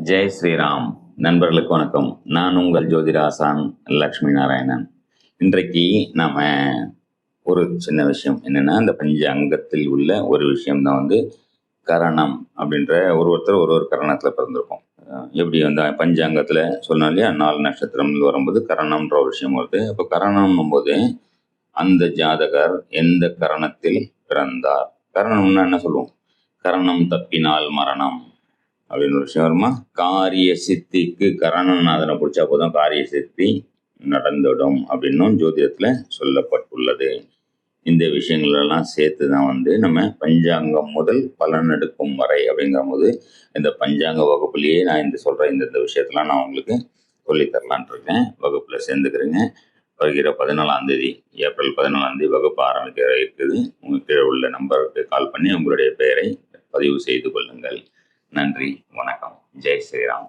ஜெய் ஸ்ரீராம். நண்பர்களுக்கு வணக்கம். நான் உங்கள் ஜோதிராசான் லக்ஷ்மி நாராயணன். இன்றைக்கு நாம ஒரு சின்ன விஷயம் என்னன்னா, இந்த பஞ்ச அங்கத்தில் உள்ள ஒரு விஷயம்தான் கரணம் அப்படின்ற ஒருத்தர் ஒரு கரணத்துல பிறந்திருக்கும். எப்படி பஞ்சாங்கத்துல சொன்னா இல்லையா, 4 நட்சத்திரம் வரும்போது கரணம்ன்ற ஒரு விஷயம் வருது. அப்போ கரணம்னும் போது அந்த ஜாதகர் எந்த கரணத்தில் பிறந்தார். கரணம்னா என்ன சொல்லுவோம்? கரணம் தப்பினால் மரணம் அப்படின்னு ஒரு விஷயம் வருமா? காரிய சித்திக்கு கரணநாதனை பிடிச்சா போதும் காரிய சித்தி நடந்துடும் அப்படின்னும் ஜோதிடத்துல சொல்லப்பட்டுள்ளது. இந்த விஷயங்களெல்லாம் சேர்த்து தான் நம்ம பஞ்சாங்கம் முதல் பலன் எடுக்கும் வரை அப்படிங்கிற போது இந்த பஞ்சாங்க வகுப்புலேயே நான் இந்த விஷயத்தெல்லாம் நான் உங்களுக்கு சொல்லித்தரலான் இருக்கேன். வகுப்புல சேர்ந்துக்கிறேங்க. வருகிற 14ஆம் தேதி, ஏப்ரல் 14ஆம் தேதி வகுப்பு ஆரம்பிக்க இருக்குது. உங்க கீழே உள்ள நம்பருக்கு கால் பண்ணி உங்களுடைய பெயரை பதிவு செய்து கொள்ளுங்கள். நன்றி, வணக்கம். ஜெய் ஸ்ரீராம்.